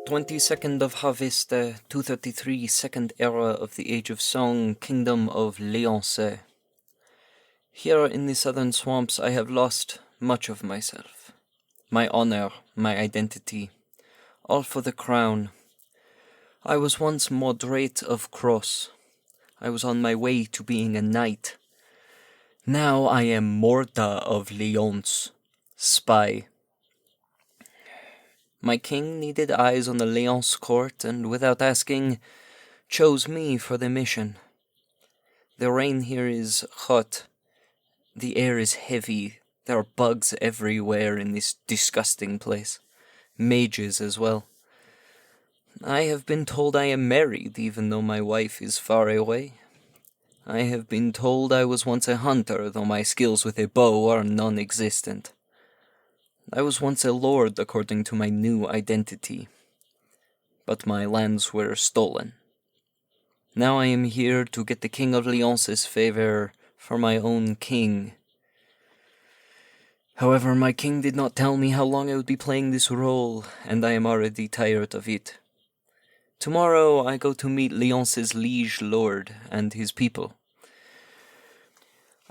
22nd of Harvest, 233, second era of the Age of Song, Kingdom of Leonce. Here in the southern swamps I have lost much of myself. My honor, my identity, all for the crown. I was once Moderate of Cross. I was on my way to being a knight. Now I am Morda of Leonce, spy. My king needed eyes on the Leonce court, and without asking, chose me for the mission. The rain here is hot. The air is heavy. There are bugs everywhere in this disgusting place. Mages as well. I have been told I am married, even though my wife is far away. I have been told I was once a hunter, though my skills with a bow are non-existent. I was once a lord according to my new identity, but my lands were stolen. Now I am here to get the King of Leonce's favor for my own king. However, my king did not tell me how long I would be playing this role, and I am already tired of it. Tomorrow I go to meet Leonce's liege lord and his people.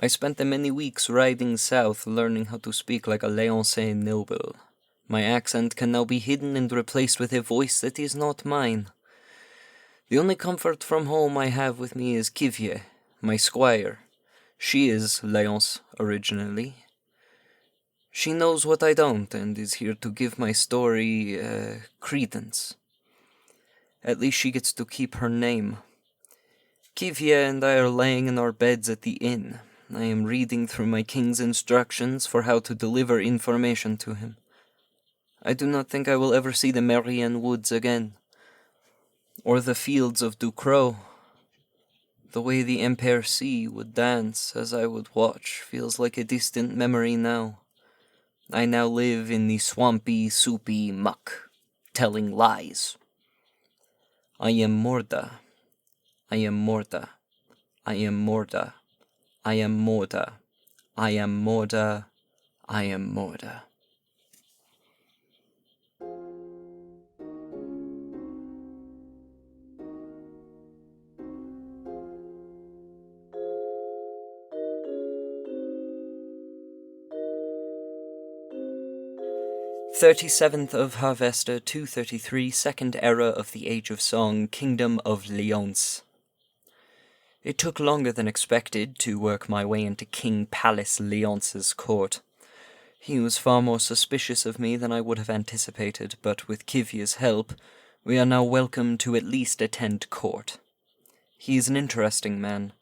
I spent the many weeks riding south learning how to speak like a Leonce noble. My accent can now be hidden and replaced with a voice that is not mine. The only comfort from home I have with me is Kivye, my squire. She is Leonce originally. She knows what I don't and is here to give my story credence. At least she gets to keep her name. Kivye and I are laying in our beds at the inn. I am reading through my king's instructions for how to deliver information to him. I do not think I will ever see the Marian Woods again, or the fields of Ducrot. The way the Empire Sea would dance as I would watch feels like a distant memory now. I now live in the swampy, soupy muck, telling lies. I am Morda. I am Morda. I am Morda. I am Morda. I am Morda. I am Morda. "37th of Harvester, 233, second era of the Age of Song, Kingdom of Leonce. It took longer than expected to work my way into King Palace Leonce's court. He was far more suspicious of me than I would have anticipated, but with Kivye's help, we are now welcome to at least attend court. He is an interesting man.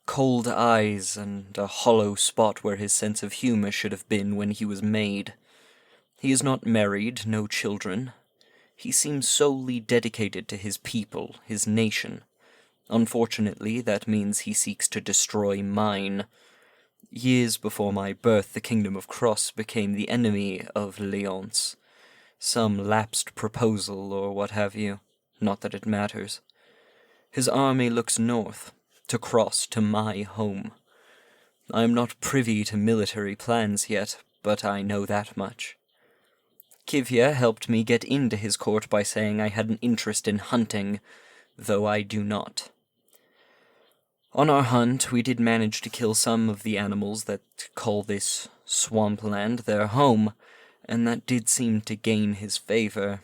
Cold eyes and a hollow spot where his sense of humor should have been when he was made. He is not married, no children. He seems solely dedicated to his people, his nation. Unfortunately, that means he seeks to destroy mine. Years before my birth, the Kingdom of Cross became the enemy of Leonce. Some lapsed proposal or what have you. Not that it matters. His army looks north, to Cross, to my home. I am not privy to military plans yet, but I know that much. Kivye helped me get into his court by saying I had an interest in hunting, though I do not. On our hunt, we did manage to kill some of the animals that call this swampland their home, and that did seem to gain his favor.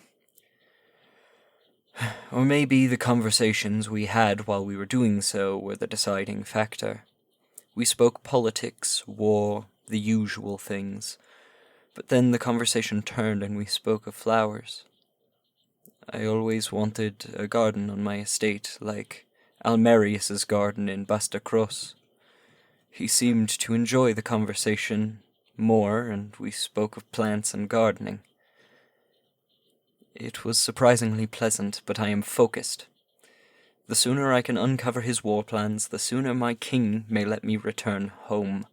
Or maybe the conversations we had while we were doing so were the deciding factor. We spoke politics, war, the usual things. But then the conversation turned and we spoke of flowers. I always wanted a garden on my estate, like Almerius's garden in Bastacross. He seemed to enjoy the conversation more, and we spoke of plants and gardening. It was surprisingly pleasant, but I am focused. The sooner I can uncover his war plans, the sooner my king may let me return home.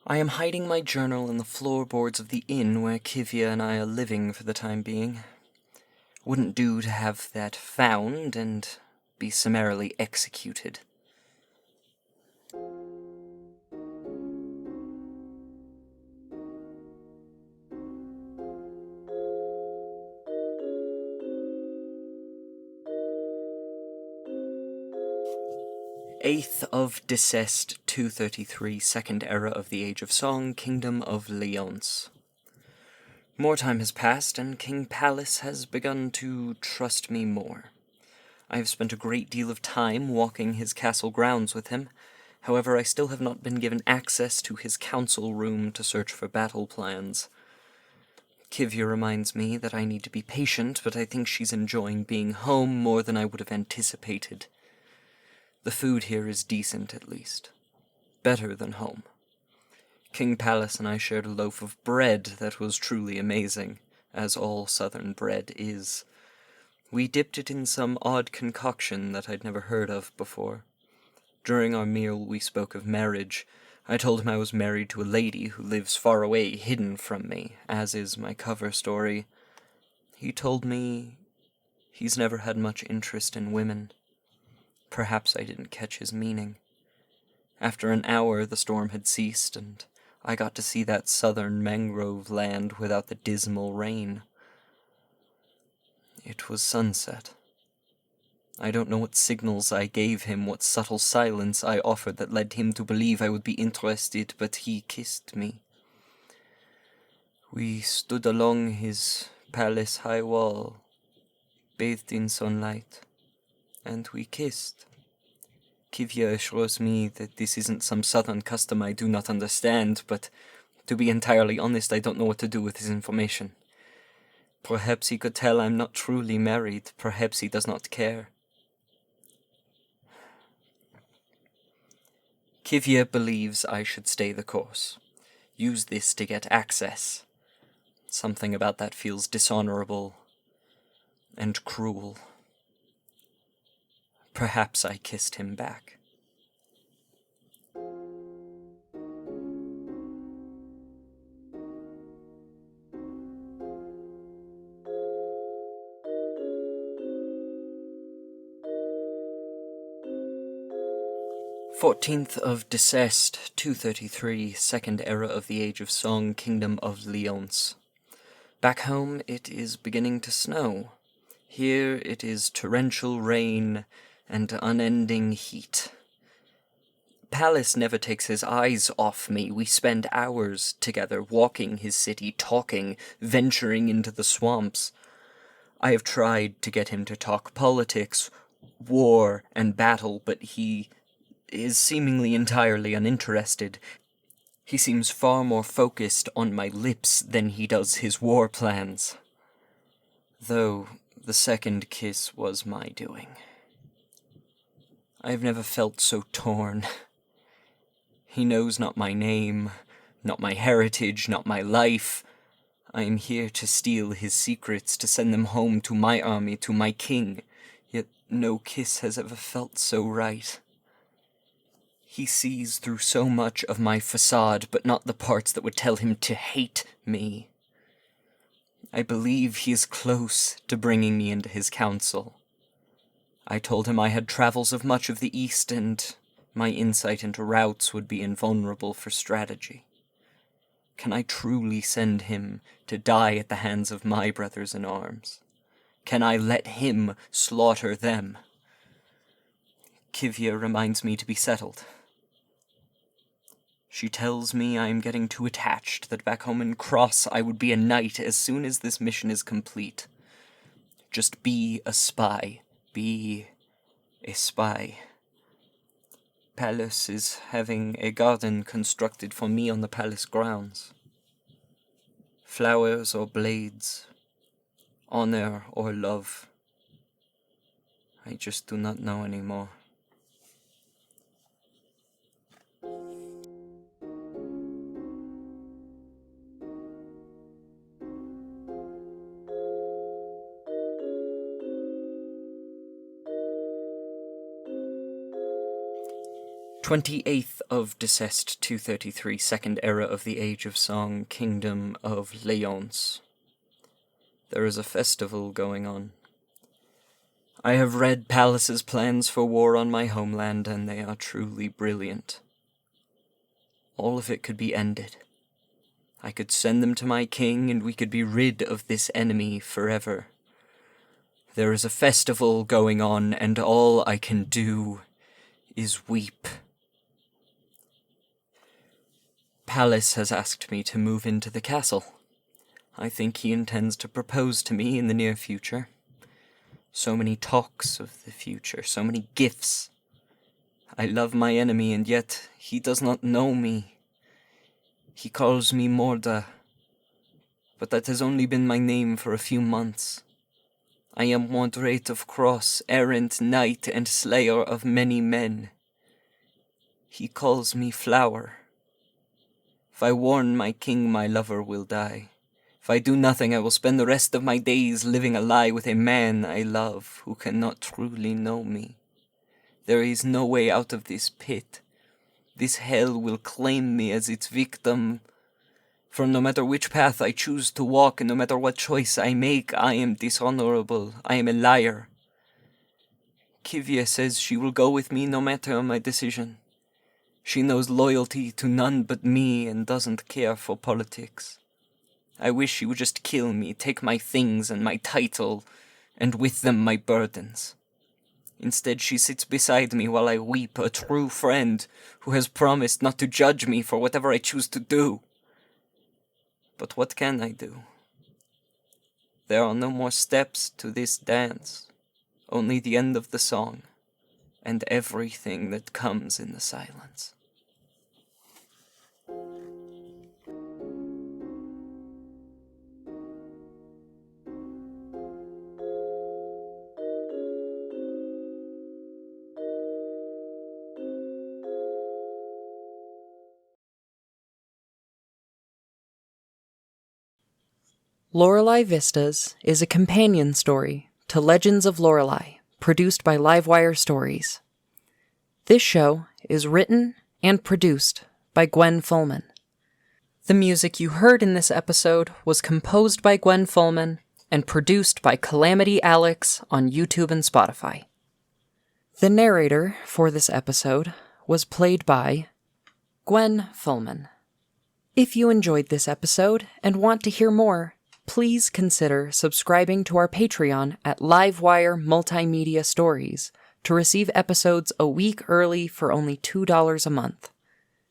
I am hiding my journal in the floorboards of the inn where Kivye and I are living for the time being. Wouldn't do to have that found and be summarily executed. 28th of Dissest 233, Second Era of the Age of Song, Kingdom of Leonce. More time has passed, and King Pallas has begun to trust me more. I have spent a great deal of time walking his castle grounds with him. However, I still have not been given access to his council room to search for battle plans. Kivya reminds me that I need to be patient, but I think she's enjoying being home more than I would have anticipated. The food here is decent, at least. Better than home. King Pallas and I shared a loaf of bread that was truly amazing, as all southern bread is. We dipped it in some odd concoction that I'd never heard of before. During our meal we spoke of marriage. I told him I was married to a lady who lives far away, hidden from me, as is my cover story. He told me he's never had much interest in women. Perhaps I didn't catch his meaning. After an hour the storm had ceased, and I got to see that southern mangrove land without the dismal rain. It was sunset. I don't know what signals I gave him, what subtle silence I offered that led him to believe I would be interested, but he kissed me. We stood along his palace high wall, bathed in sunlight, and we kissed. Kivya assures me that this isn't some southern custom I do not understand, but to be entirely honest, I don't know what to do with this information. Perhaps he could tell I'm not truly married, perhaps he does not care. Kivya believes I should stay the course. Use this to get access. Something about that feels dishonorable and cruel. Perhaps I kissed him back. Fourteenth of Dissest, 233, Second Era of the Age of Song, Kingdom of Leonce. Back home it is beginning to snow. Here it is torrential rain and unending heat. Pallas never takes his eyes off me. We spend hours together, walking his city, talking, venturing into the swamps. I have tried to get him to talk politics, war, and battle, but he is seemingly entirely uninterested. He seems far more focused on my lips than he does his war plans. Though the second kiss was my doing. I have never felt so torn. He knows not my name, not my heritage, not my life. I am here to steal his secrets, to send them home to my army, to my king. Yet no kiss has ever felt so right. He sees through so much of my facade, but not the parts that would tell him to hate me. I believe he is close to bringing me into his council. I told him I had travels of much of the East, and my insight into routes would be invulnerable for strategy. Can I truly send him to die at the hands of my brothers in arms? Can I let him slaughter them? Kivya reminds me to be settled. She tells me I am getting too attached, that back home in Cross I would be a knight as soon as this mission is complete. Just be a spy. Be a spy. Pallas is having a garden constructed for me on the palace grounds. Flowers or blades, honor or love. I just do not know anymore. '28th of Dissest 233, Second Era of the Age of Song, Kingdom of Leonce. There is a festival going on. I have read Pallas's plans for war on my homeland, and they are truly brilliant. All of it could be ended. I could send them to my king, and we could be rid of this enemy forever. There is a festival going on, and all I can do is weep. Palace has asked me to move into the castle. I think he intends to propose to me in the near future. So many talks of the future, so many gifts. I love my enemy, and yet he does not know me. He calls me Morda, but that has only been my name for a few months. I am Mordrate of Cross, errant knight and slayer of many men. He calls me Flower. If I warn my king, my lover will die. If I do nothing, I will spend the rest of my days living a lie with a man I love who cannot truly know me. There is no way out of this pit. This hell will claim me as its victim. For no matter which path I choose to walk, and no matter what choice I make, I am dishonorable. I am a liar. Kivya says she will go with me no matter my decision. She knows loyalty to none but me and doesn't care for politics. I wish she would just kill me, take my things and my title, and with them my burdens. Instead, she sits beside me while I weep, a true friend who has promised not to judge me for whatever I choose to do. But what can I do? There are no more steps to this dance, only the end of the song, and everything that comes in the silence. Lorelei Vistas is a companion story to Legends of Lorelei, produced by Livewire Stories. This show is written and produced by Gwen Fullman. The music you heard in this episode was composed by Gwen Fullman and produced by Calamity Alex on YouTube and Spotify. The narrator for this episode was played by Gwen Fullman. If you enjoyed this episode and want to hear more, please consider subscribing to our Patreon at Livewire Multimedia Stories to receive episodes a week early for only $2 a month.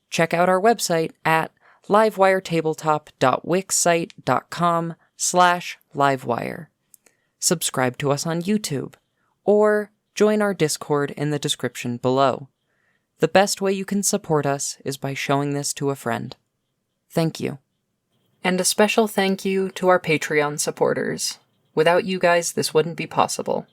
Check out our website at livewiretabletop.wixsite.com/livewire. Subscribe to us on YouTube, or join our Discord in the description below. The best way you can support us is by showing this to a friend. Thank you. And a special thank you to our Patreon supporters. Without you guys, this wouldn't be possible.